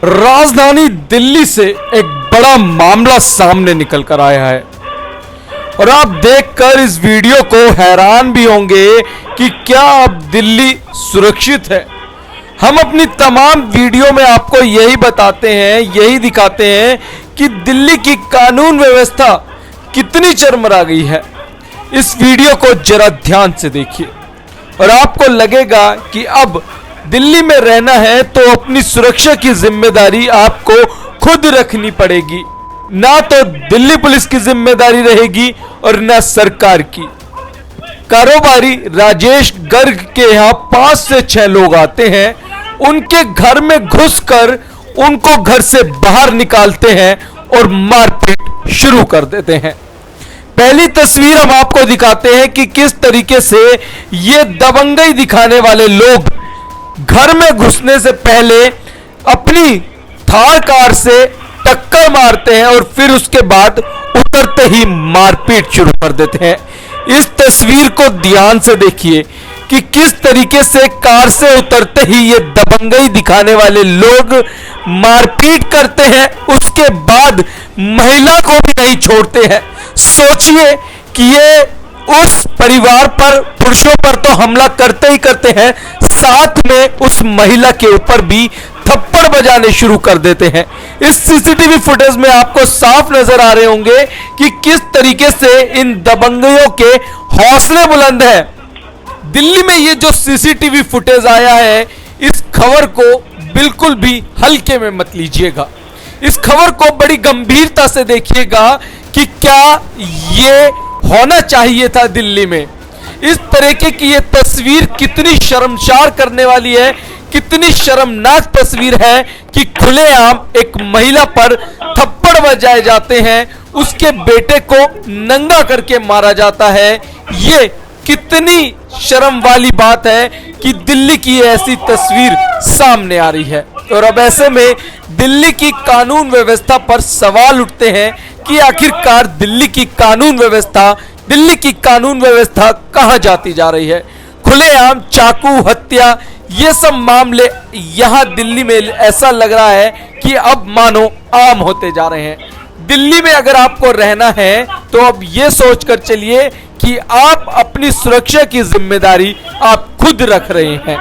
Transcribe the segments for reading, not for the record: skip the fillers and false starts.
राजधानी दिल्ली से एक बड़ा मामला सामने निकल कर आया है और आप देखकर इस वीडियो को हैरान भी होंगे कि क्या अब दिल्ली सुरक्षित है। हम अपनी तमाम वीडियो में आपको यही बताते हैं, यही दिखाते हैं कि दिल्ली की कानून व्यवस्था कितनी चरमरा गई है। इस वीडियो को जरा ध्यान से देखिए और आपको लगेगा कि अब दिल्ली में रहना है तो अपनी सुरक्षा की जिम्मेदारी आपको खुद रखनी पड़ेगी, ना तो दिल्ली पुलिस की जिम्मेदारी रहेगी और ना सरकार की। कारोबारी राजेश गर्ग के यहाँ 5 से 6 लोग आते हैं, उनके घर में घुसकर उनको घर से बाहर निकालते हैं और मारपीट शुरू कर देते हैं। पहली तस्वीर हम आपको दिखाते हैं कि किस तरीके से ये दबंगई दिखाने वाले लोग घर में घुसने से पहले अपनी थार कार से टक्कर मारते हैं और फिर उसके बाद उतरते ही मारपीट शुरू कर देते हैं। इस तस्वीर को ध्यान से देखिए कि किस तरीके से कार से उतरते ही ये दबंगई दिखाने वाले लोग मारपीट करते हैं, उसके बाद महिला को भी नहीं छोड़ते हैं। सोचिए कि ये उस परिवार पर, पुरुषों पर तो हमला करते ही करते हैं, साथ में उस महिला के ऊपर भी थप्पड़ बजाने शुरू कर देते हैं। इस सीसीटीवी फुटेज में आपको साफ नजर आ रहे होंगे कि किस तरीके से इन दबंगियों के हौसले बुलंद हैं। दिल्ली में ये जो सीसीटीवी फुटेज आया है, इस खबर को बिल्कुल भी हल्के में मत लीजिएगा। इस खबर को बड़ी गंभीरता से देखिएगा कि क्या ये होना चाहिए था दिल्ली में। इस तरीके की ये तस्वीर कितनी शर्मसार करने वाली है, कितनी शर्मनाक तस्वीर है कि खुलेआम एक महिला पर थप्पड़ बजाए जाते हैं, उसके बेटे को नंगा करके मारा जाता है। ये कितनी शर्म वाली बात है कि दिल्ली की ऐसी तस्वीर सामने आ रही है। और अब ऐसे में दिल्ली की कानून व्यवस्था पर सवाल उठते हैं कि आखिरकार दिल्ली की कानून व्यवस्था कहां जाती जा रही है। खुलेआम चाकू हत्या, ये सब मामले यहां दिल्ली में ऐसा लग रहा है कि अब मानो आम होते जा रहे हैं। दिल्ली में अगर आपको रहना है तो अब ये सोचकर चलिए कि आप अपनी सुरक्षा की जिम्मेदारी आप खुद रख रहे हैं।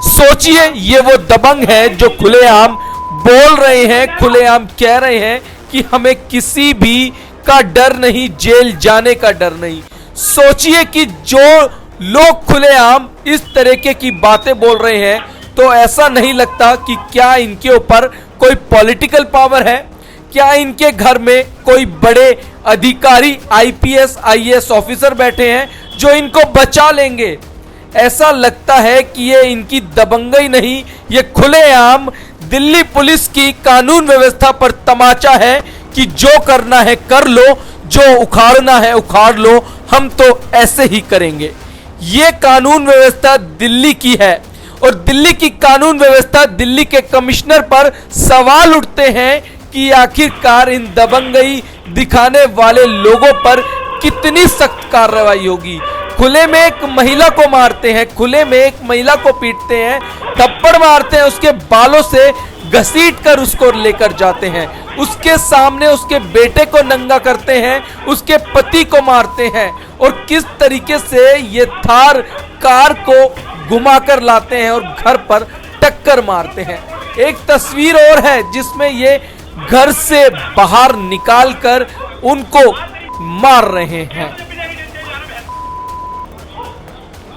सोचिए, ये वो दबंग हैं जो खुलेआम बोल रहे हैं, खुलेआम कह रहे हैं कि हमें किसी भी का डर नहीं, जेल जाने का डर नहीं। सोचिए कि जो लोग खुलेआम इस तरीके की बातें बोल रहे हैं तो ऐसा नहीं लगता कि क्या इनके ऊपर कोई पॉलिटिकल पावर है, क्या इनके घर में कोई बड़े अधिकारी आईपीएस आईएएस ऑफिसर बैठे हैं जो इनको बचा लेंगे। ऐसा लगता है कि ये इनकी दबंगई नहीं, ये खुलेआम दिल्ली पुलिस की कानून व्यवस्था पर तमाचा है कि जो करना है कर लो, जो उखाड़ना है उखाड़ लो, हम तो ऐसे ही करेंगे। ये कानून व्यवस्था दिल्ली की है और दिल्ली की कानून व्यवस्था, दिल्ली के कमिश्नर पर सवाल उठते हैं कि आखिरकार इन दबंगई दिखाने वाले लोगों पर कितनी सख्त कार्रवाई होगी। खुले में एक महिला को मारते हैं, खुले में एक महिला को पीटते हैं, थप्पड़ मारते हैं, उसके बालों से घसीटकर उसको लेकर जाते हैं, उसके सामने उसके बेटे को नंगा करते हैं, उसके पति को मारते हैं और किस तरीके से ये थार कार को घुमाकर लाते हैं और घर पर टक्कर मारते हैं। एक तस्वीर और है जिसमें ये घर से बाहर निकालकर उनको मार रहे हैं।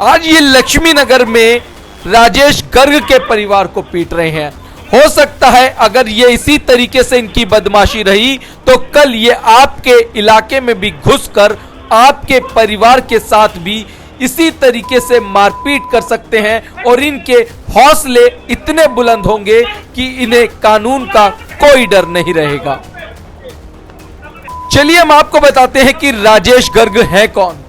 आज ये लक्ष्मी नगर में राजेश गर्ग के परिवार को पीट रहे हैं। हो सकता है अगर ये इसी तरीके से इनकी बदमाशी रही तो कल ये आपके इलाके में भी घुसकर आपके परिवार के साथ भी इसी तरीके से मारपीट कर सकते हैं और इनके हौसले इतने बुलंद होंगे कि इन्हें कानून का कोई डर नहीं रहेगा। चलिए हम आपको बताते हैं कि राजेश गर्ग है कौन।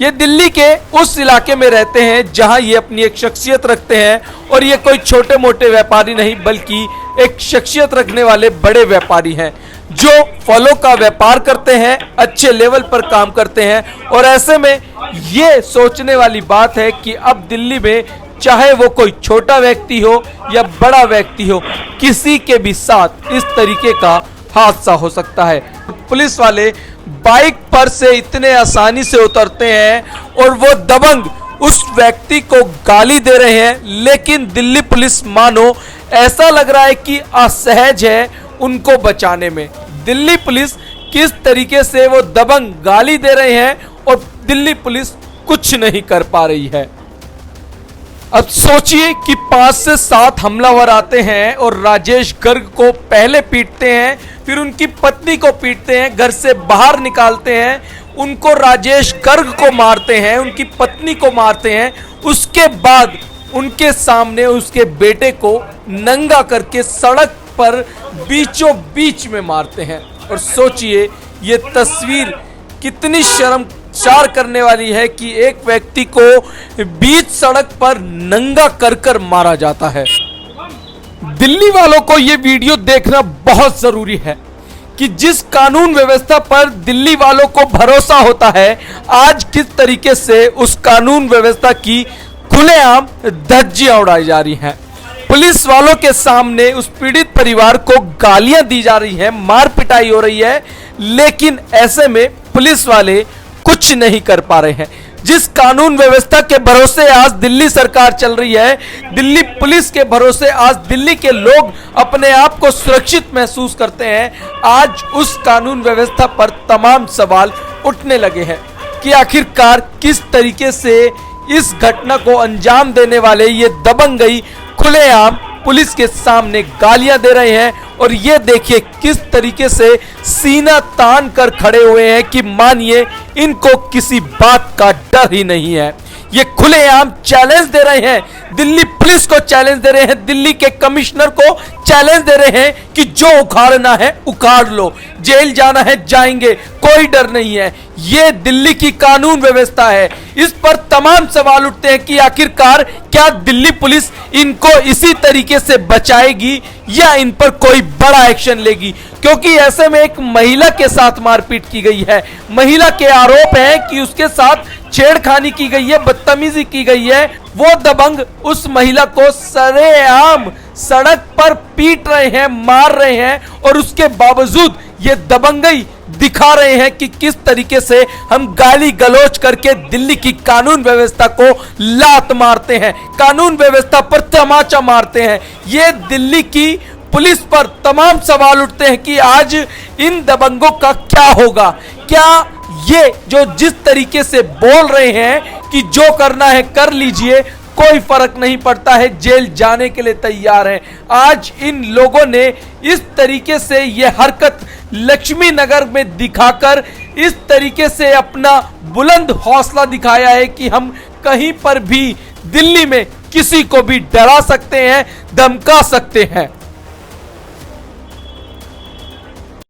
ये दिल्ली के उस इलाके में रहते हैं जहां ये अपनी एक शख्सियत रखते हैं और ये कोई छोटे मोटे व्यापारी नहीं बल्कि एक शख्सियत रखने वाले बड़े व्यापारी हैं जो फलों का व्यापार करते हैं, अच्छे लेवल पर काम करते हैं। और ऐसे में ये सोचने वाली बात है कि अब दिल्ली में चाहे वो कोई छोटा व्यक्ति हो या बड़ा व्यक्ति हो, किसी के भी साथ इस तरीके का हादसा हो सकता है। पुलिस वाले बाइक पर से इतने आसानी से उतरते हैं और वो दबंग उस व्यक्ति को गाली दे रहे हैं, लेकिन दिल्ली पुलिस मानो ऐसा लग रहा है कि असहज है उनको बचाने में। दिल्ली पुलिस किस तरीके से वो दबंग गाली दे रहे हैं और दिल्ली पुलिस कुछ नहीं कर पा रही है। अब सोचिए कि 5 से 7 हमलावर आते हैं और राजेश गर्ग को पहले पीटते हैं, फिर उनकी पत्नी को पीटते हैं, घर से बाहर निकालते हैं, उनको राजेश गर्ग को मारते हैं, उनकी पत्नी को मारते हैं, उसके बाद उनके सामने उसके बेटे को नंगा करके सड़क पर बीचों बीच में मारते हैं। और सोचिए ये तस्वीर कितनी शर्मसार करने वाली है कि एक व्यक्ति को बीच सड़क पर नंगा कर मारा जाता है। दिल्ली वालों को यह वीडियो देखना बहुत जरूरी है कि जिस कानून व्यवस्था पर दिल्ली वालों को भरोसा होता है, आज किस तरीके से उस कानून व्यवस्था की खुलेआम धज्जियां उड़ाई जा रही हैं। पुलिस वालों के सामने उस पीड़ित परिवार को गालियां दी जा रही हैं, मार पिटाई हो रही है, लेकिन ऐसे में पुलिस वाले कुछ नहीं कर पा रहे हैं। जिस कानून व्यवस्था के भरोसे आज दिल्ली सरकार चल रही है, दिल्ली पुलिस के भरोसे आज दिल्ली के लोग अपने आप को सुरक्षित महसूस करते हैं, आज उस कानून व्यवस्था पर तमाम सवाल उठने लगे हैं कि आखिरकार किस तरीके से इस घटना को अंजाम देने वाले ये दबंगई खुलेआम पुलिस के सामने गालियां दे रहे हैं। और ये देखिए किस तरीके से सीना तान कर खड़े हुए हैं कि मानिए इनको किसी बात का डर ही नहीं है। ये खुलेआम चैलेंज दे रहे हैं, दिल्ली पुलिस को चैलेंज दे रहे हैं, दिल्ली के कमिश्नर को चैलेंज दे रहे हैं कि जो उखाड़ना है उखाड़ लो, जेल जाना है जाएंगे, कोई डर नहीं है। ये दिल्ली की कानून व्यवस्था है। इस पर तमाम सवाल उठते हैं कि आखिरकार क्या दिल्ली पुलिस इनको इसी तरीके से बचाएगी या इन पर कोई बड़ा एक्शन लेगी, क्योंकि ऐसे में एक महिला के साथ मारपीट की गई है, महिला के आरोप है कि उसके साथ छेड़खानी की गई है, बदतमीजी की गई है। वो दबंग उस महिला को सरेआम सड़क पर पीट रहे हैं, मार रहे हैं और उसके बावजूद ये दबंगई दिखा रहे हैं कि किस तरीके से हम गाली गलौज करके दिल्ली की कानून व्यवस्था को लात मारते हैं, कानून व्यवस्था पर तमाचा मारते हैं। ये दिल्ली की पुलिस पर तमाम सवाल उठते हैं कि आज इन दबंगों का क्या होगा। क्या ये जो जिस तरीके से बोल रहे हैं कि जो करना है कर लीजिए, कोई फर्क नहीं पड़ता है, जेल जाने के लिए तैयार हैं, आज इन लोगों ने इस तरीके से यह हरकत लक्ष्मी नगर में दिखाकर इस तरीके से अपना बुलंद हौसला दिखाया है कि हम कहीं पर भी दिल्ली में किसी को भी डरा सकते हैं, धमका सकते हैं।